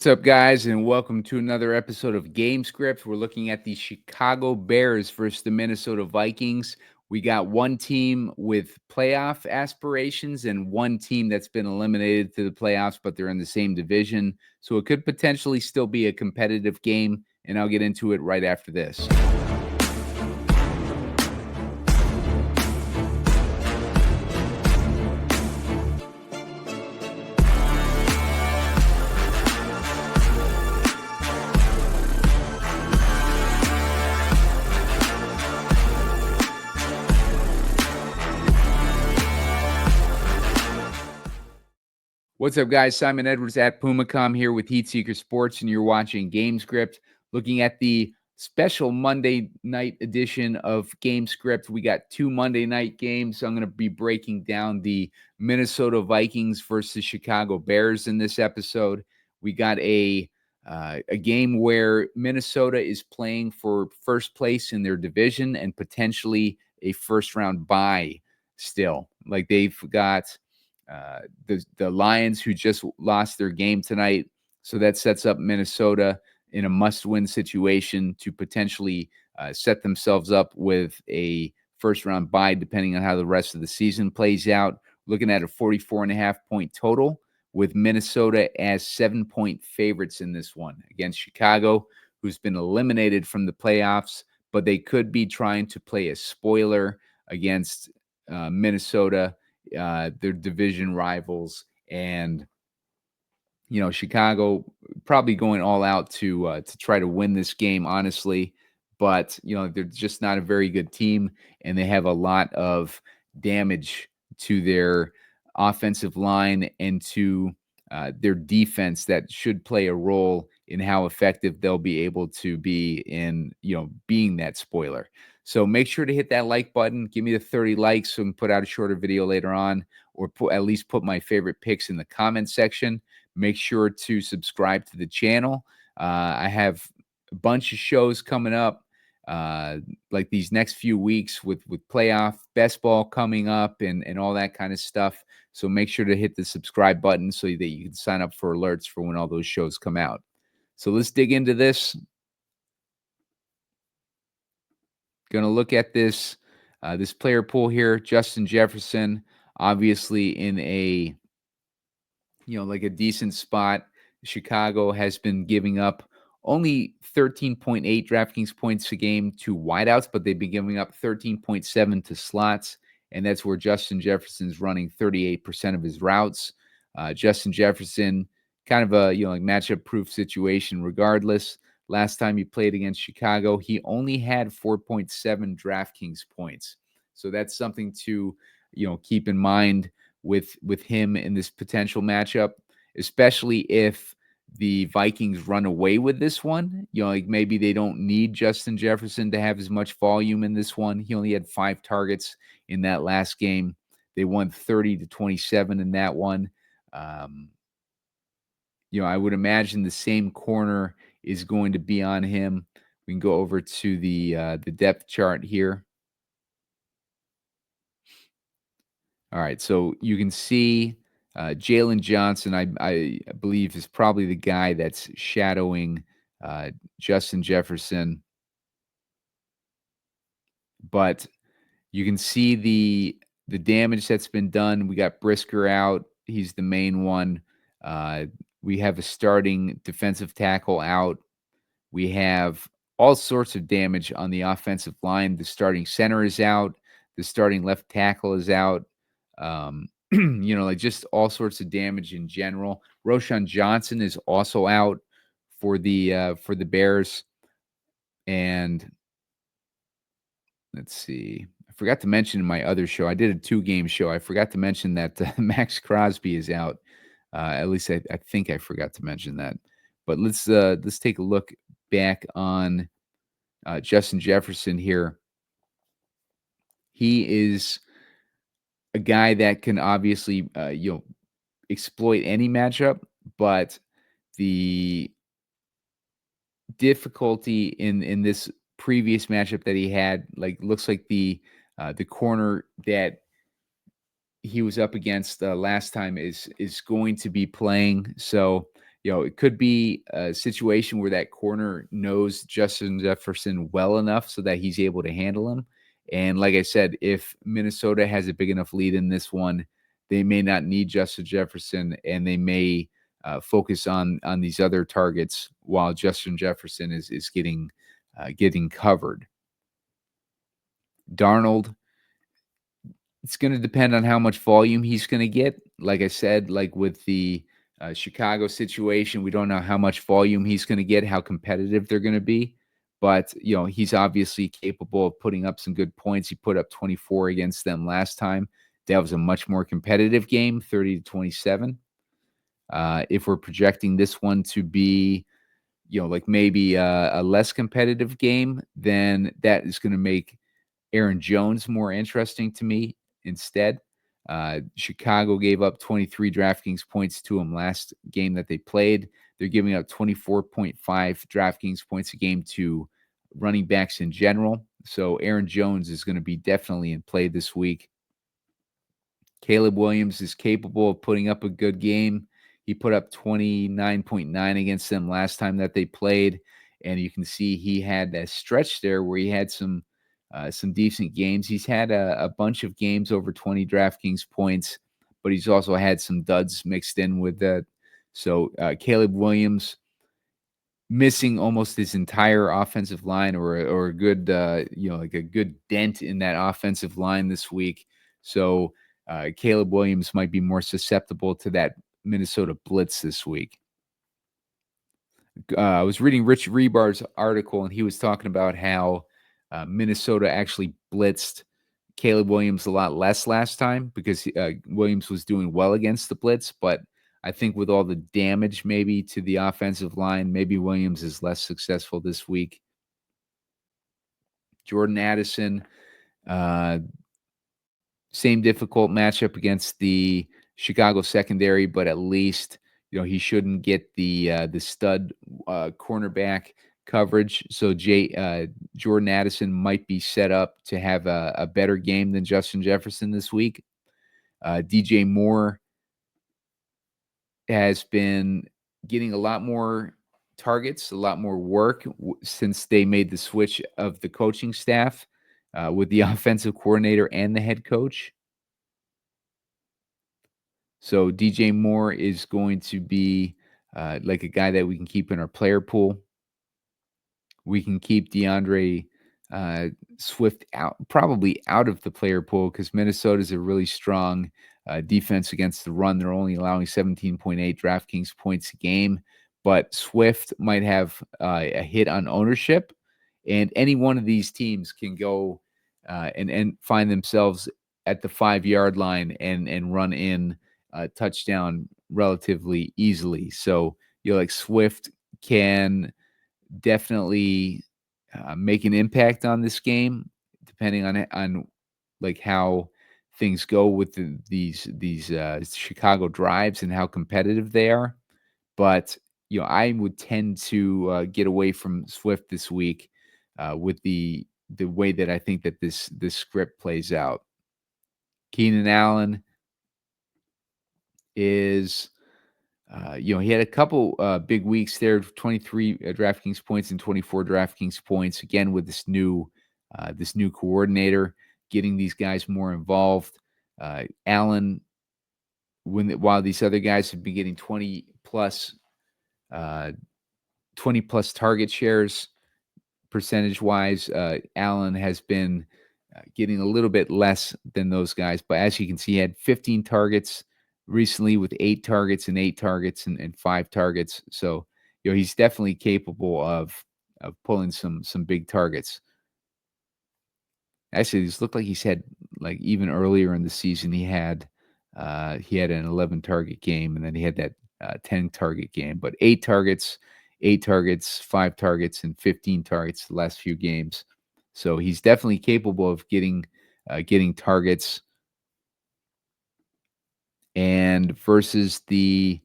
What's up, guys, and welcome to another episode of GameScript. We're looking at the Chicago Bears versus the Minnesota Vikings. We got one team with playoff aspirations and one team that's been eliminated to the playoffs, but they're in the same division. So it could potentially still be a competitive game, and I'll get into it right after this. What's up, guys? Simon Edwards at PumaCom here with Heatseeker Sports, and you're watching GameScript, looking at the special Monday night edition of GameScript. We got two Monday night games. I'm going to be breaking down the Minnesota Vikings versus Chicago Bears in this episode. We got a game where Minnesota is playing for first place in their division and potentially a first-round bye still. Like, they've got the Lions, who just lost their game tonight. So that sets up Minnesota in a must-win situation to potentially set themselves up with a first-round bye, depending on how the rest of the season plays out. Looking at a 44.5-point total, with Minnesota as 7-point favorites in this one against Chicago, who's been eliminated from the playoffs, but they could be trying to play a spoiler against Minnesota, their division rivals, and Chicago probably going all out to try to win this game, honestly. But they're just not a very good team, and they have a lot of damage to their offensive line and to their defense that should play a role in how effective they'll be able to be in being that spoiler. So make sure to hit that like button. Give me the 30 likes so we can put out a shorter video later on, or at least put my favorite picks in the comment section. Make sure to subscribe to the channel. I have a bunch of shows coming up, like these next few weeks with playoff best ball coming up and all that kind of stuff. So make sure to hit the subscribe button so that you can sign up for alerts for when all those shows come out. So let's dig into this. Going to look at this player pool here. Justin Jefferson, obviously in a like a decent spot. Chicago has been giving up only 13.8 DraftKings points a game to wideouts, but they've been giving up 13.7 to slots, and that's where Justin Jefferson's running 38% of his routes. Justin Jefferson, kind of a like matchup-proof situation regardless. Last time he played against Chicago, he only had 4.7 DraftKings points. So that's something to keep in mind with him in this potential matchup, especially if the Vikings run away with this one. Like maybe they don't need Justin Jefferson to have as much volume in this one. He only had 5 targets in that last game. They won 30-27 in that one. I would imagine the same corner is going to be on him. We can go over to the depth chart here. All right, so you can see Jalen Johnson, I believe, is probably the guy that's shadowing Justin Jefferson. But you can see the damage that's been done. We got Brisker out. He's the main one. We have a starting defensive tackle out. We have all sorts of damage on the offensive line. The starting center is out. The starting left tackle is out. Like just all sorts of damage in general. Roschon Johnson is also out for the Bears. And let's see. I forgot to mention in my other show, I did a 2-game show. I forgot to mention that Max Crosby is out. At least I think I forgot to mention that. But let's take a look back on Justin Jefferson here. He is a guy that can obviously exploit any matchup, but the difficulty in this previous matchup that he had, like, looks like the corner that he was up against last time is going to be playing. So it could be a situation where that corner knows Justin Jefferson well enough so that he's able to handle him. And like I said, if Minnesota has a big enough lead in this one, they may not need Justin Jefferson, and they may focus on these other targets while Justin Jefferson is getting covered. Darnold, it's going to depend on how much volume he's going to get. Like I said, like with the Chicago situation, we don't know how much volume he's going to get, how competitive they're going to be. But, he's obviously capable of putting up some good points. He put up 24 against them last time. That was a much more competitive game, 30-27. If we're projecting this one to be, like maybe a less competitive game, then that is going to make Aaron Jones more interesting to me instead. Chicago gave up 23 DraftKings points to him last game that they played. They're giving up 24.5 DraftKings points a game to running backs in general. So Aaron Jones is going to be definitely in play this week. Caleb Williams is capable of putting up a good game. He put up 29.9 against them last time that they played. And you can see he had a stretch there where he had some decent games. He's had a bunch of games over 20 DraftKings points, but he's also had some duds mixed in with that. So Caleb Williams missing almost his entire offensive line, or a good like a good dent in that offensive line this week. So Caleb Williams might be more susceptible to that Minnesota blitz this week. I was reading Rich Rebar's article, and he was talking about how Minnesota actually blitzed Caleb Williams a lot less last time because Williams was doing well against the blitz. But I think with all the damage maybe to the offensive line, maybe Williams is less successful this week. Jordan Addison, same difficult matchup against the Chicago secondary, but at least he shouldn't get the stud cornerback coverage. So Jordan Addison might be set up to have a better game than Justin Jefferson this week. DJ Moore has been getting a lot more targets, a lot more work since they made the switch of the coaching staff with the offensive coordinator and the head coach. So DJ Moore is going to be like a guy that we can keep in our player pool. We can keep DeAndre Swift probably out of the player pool because Minnesota is a really strong defense against the run. They're only allowing 17.8 DraftKings points a game, but Swift might have a hit on ownership, and any one of these teams can go and find themselves at the 5-yard line and run in a touchdown relatively easily. So like Swift can definitely make an impact on this game, depending on like how things go with these Chicago drives and how competitive they are. But I would tend to get away from Swift this week with the way that I think that this script plays out. Keenan Allen is. He had a couple big weeks there, 23 DraftKings points and 24 DraftKings points. Again, with this new coordinator, getting these guys more involved. Allen, while these other guys have been getting 20 plus target shares percentage wise, Allen has been getting a little bit less than those guys. But as you can see, he had 15 targets recently with 8 targets and 8 targets and 5 targets. So, he's definitely capable of pulling some big targets. Actually, this looked like he's had, like, even earlier in the season, he had an 11 target game, and then he had that 10 target game. But 8 targets, 5 targets, and 15 targets the last few games. So he's definitely capable of getting targets. And versus the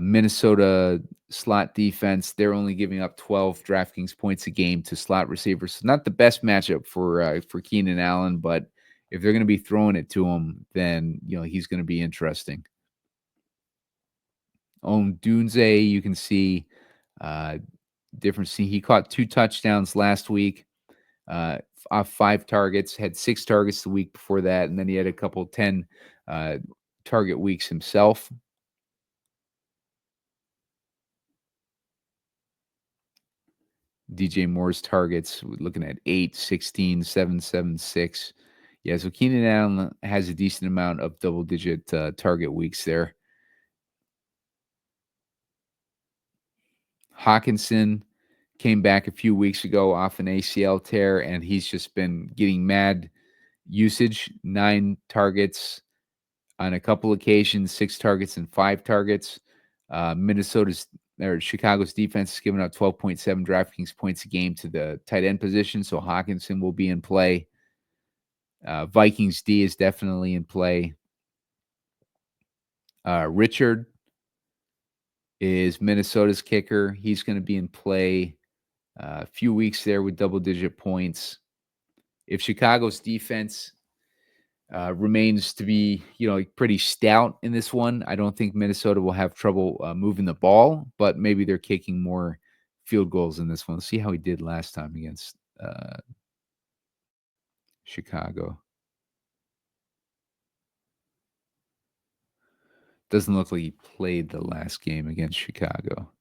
Minnesota slot defense, they're only giving up 12 DraftKings points a game to slot receivers. So not the best matchup for Keenan Allen, but if they're going to be throwing it to him, then he's going to be interesting. Odunze, you can see difference. He caught 2 touchdowns last week, off 5 targets, had 6 targets the week before that, and then he had a couple 10 uh, target weeks himself. DJ Moore's targets, we're looking at 8, 16, 7, 7, 6. Yeah, so Keenan Allen has a decent amount of double-digit target weeks there. Hockenson came back a few weeks ago off an ACL tear, and he's just been getting mad usage. 9 targets on a couple occasions, 6 targets and 5 targets. Minnesota's or Chicago's defense is giving up 12.7 DraftKings points a game to the tight end position, so Hockenson will be in play. Vikings D is definitely in play. Richard is Minnesota's kicker. He's going to be in play a few weeks there with double-digit points. If Chicago's defense remains to be, pretty stout in this one, I don't think Minnesota will have trouble moving the ball, but maybe they're kicking more field goals in this one. Let's see how he did last time against Chicago. Doesn't look like he played the last game against Chicago.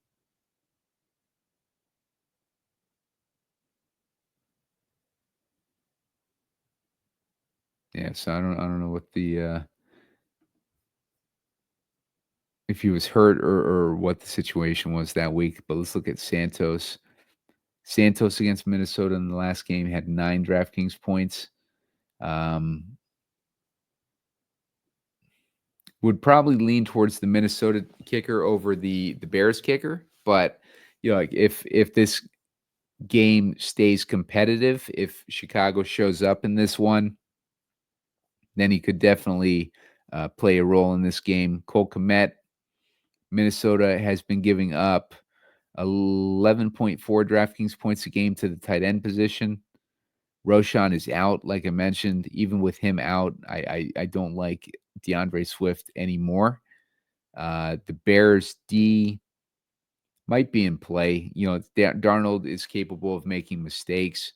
Yeah, so I don't know what the if he was hurt or what the situation was that week, but let's look at Santos. Santos against Minnesota in the last game had 9 DraftKings points. Would probably lean towards the Minnesota kicker over the Bears kicker, but like if this game stays competitive, if Chicago shows up in this one, then he could definitely play a role in this game. Cole Kmet, Minnesota has been giving up 11.4 DraftKings points a game to the tight end position. Roshan is out, like I mentioned. Even with him out, I don't like DeAndre Swift anymore. The Bears D might be in play. Darnold is capable of making mistakes.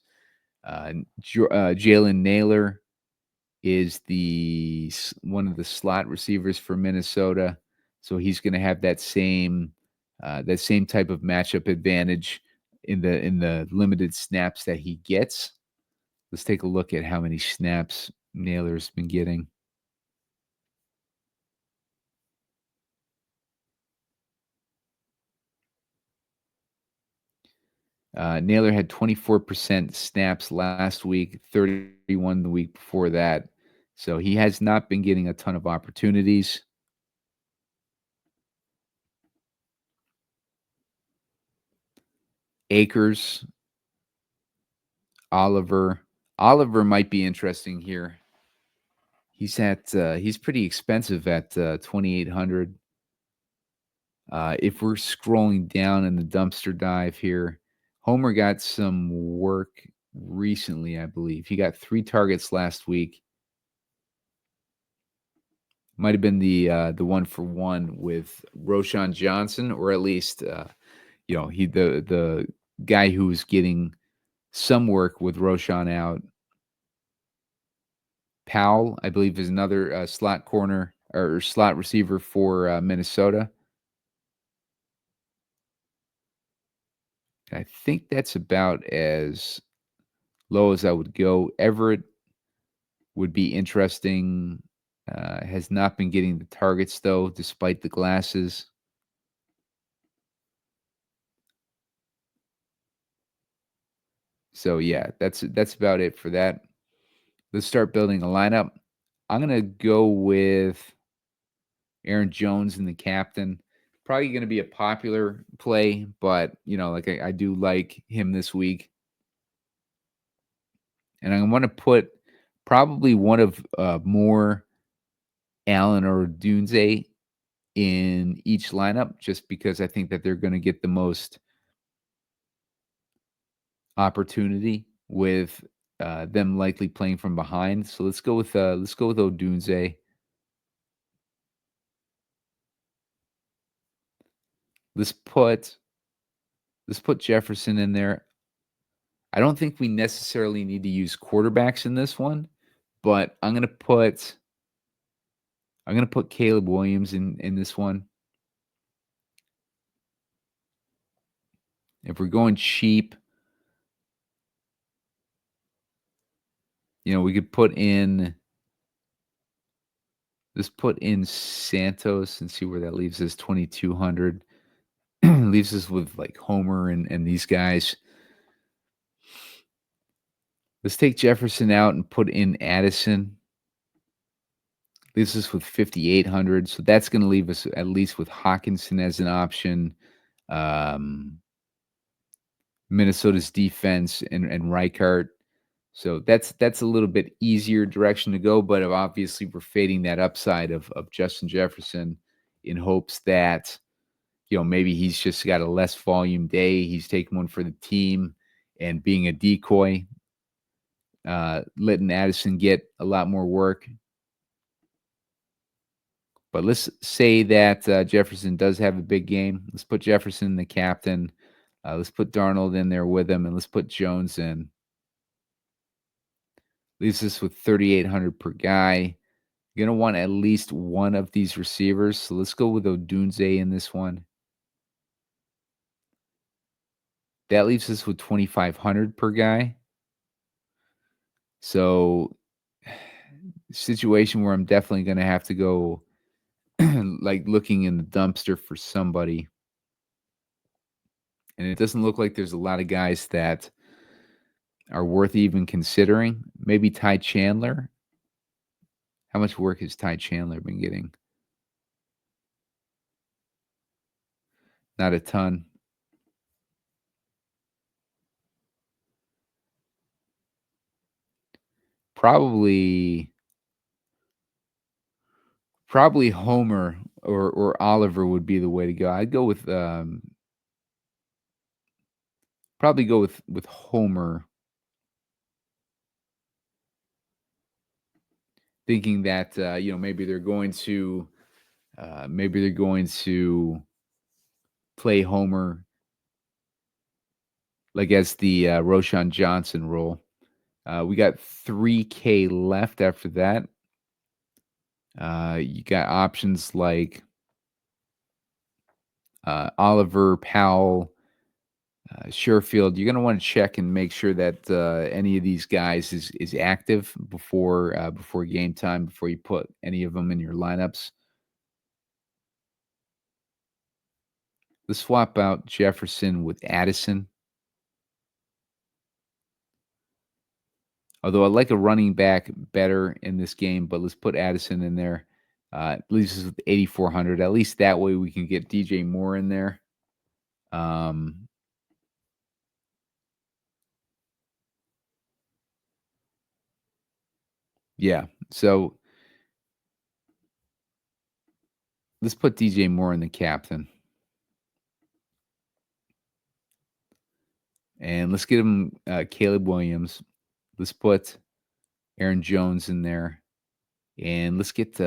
Jalen Naylor is one of the slot receivers for Minnesota, so he's going to have that same type of matchup advantage in the limited snaps that he gets. Let's take a look at how many snaps Naylor's been getting. Naylor had 24% snaps last week, 31 the week before that. So he has not been getting a ton of opportunities. Akers, Oliver. Oliver might be interesting here. He's pretty expensive at 2,800. If we're scrolling down in the dumpster dive here, Homer got some work recently, I believe. He got 3 targets last week. Might have been the 1-for-1 with Roshan Johnson, or at least he the guy who was getting some work with Roshan out. Powell, I believe, is another slot corner or slot receiver for Minnesota. I think that's about as low as I would go. Everett would be interesting. Has not been getting the targets though, despite the glasses. So yeah, that's about it for that. Let's start building a lineup. I'm gonna go with Aaron Jones and the captain. Probably gonna be a popular play, but like I do like him this week. And I want to put probably one of more Allen or Odunze in each lineup, just because I think that they're going to get the most opportunity with them likely playing from behind. So let's go with Odunze. Let's put Jefferson in there. I don't think we necessarily need to use quarterbacks in this one, but I'm gonna put Caleb Williams in this one. If we're going cheap, we could put in Santos and see where that leaves us. 2,200 leaves us with like Homer and these guys. Let's take Jefferson out and put in Addison. Leaves us with 5,800. So that's going to leave us at least with Hockenson as an option. Minnesota's defense and Reichart. So that's a little bit easier direction to go, but obviously we're fading that upside of Justin Jefferson in hopes that maybe he's just got a less volume day. He's taking one for the team and being a decoy, letting Addison get a lot more work. But let's say that Jefferson does have a big game. Let's put Jefferson, the captain. Let's put Darnold in there with him, and let's put Jones in. Leaves us with 3,800 per guy. You're going to want at least one of these receivers. So let's go with Odunze in this one. That leaves us with 2,500 per guy. So situation where I'm definitely going to have to go like looking in the dumpster for somebody. And it doesn't look like there's a lot of guys that are worth even considering. Maybe Ty Chandler. How much work has Ty Chandler been getting? Not a ton. Probably Homer or Oliver would be the way to go. I'd go with probably go with Homer, thinking that maybe they're going to play Homer like as the Roshan Johnson role. We got 3K left after that. You got options like Oliver, Powell, Sherfield. You're going to want to check and make sure that any of these guys is active before game time, before you put any of them in your lineups. Let's swap out Jefferson with Addison. Although I like a running back better in this game, but let's put Addison in there. Leaves us with 8,400. At least that way we can get DJ Moore in there. Yeah. So let's put DJ Moore in the captain. And let's get him Caleb Williams. Let's put Aaron Jones in there. And let's get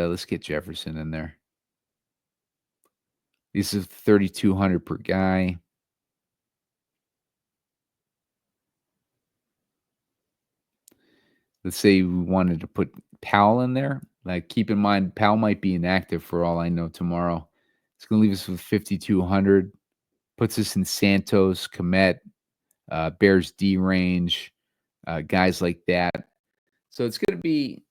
Jefferson in there. This is 3,200 per guy. Let's say we wanted to put Powell in there. Like, keep in mind, Powell might be inactive for all I know tomorrow. It's going to leave us with 5,200. Puts us in Santos, Komet, Bears D range, guys like that. So it's going to be,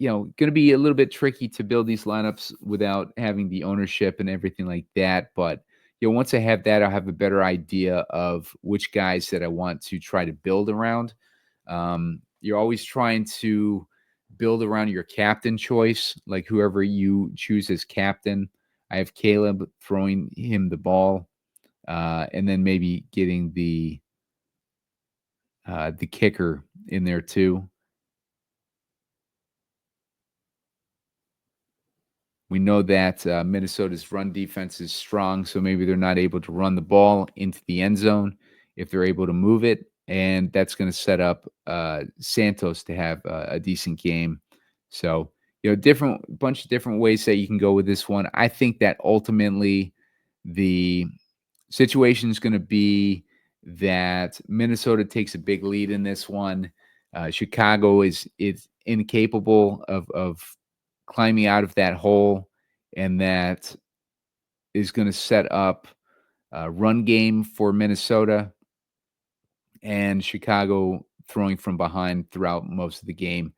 a little bit tricky to build these lineups without having the ownership and everything like that. But once I have that, I'll have a better idea of which guys that I want to try to build around. You're always trying to build around your captain choice, like whoever you choose as captain. I have Caleb, throwing him the ball, and then maybe getting the kicker in there too. We know that Minnesota's run defense is strong, so maybe they're not able to run the ball into the end zone if they're able to move it, and that's going to set up Santos to have a decent game. So, bunch of different ways that you can go with this one. I think that ultimately the situation is going to be that Minnesota takes a big lead in this one. Chicago is incapable of climbing out of that hole, and that is going to set up a run game for Minnesota, and Chicago throwing from behind throughout most of the game.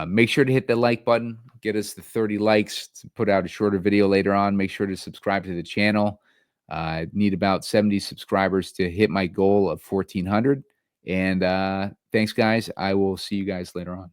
Make sure to hit the like button. Get us the 30 likes to put out a shorter video later on. Make sure to subscribe to the channel. I need about 70 subscribers to hit my goal of 1,400. And thanks, guys. I will see you guys later on.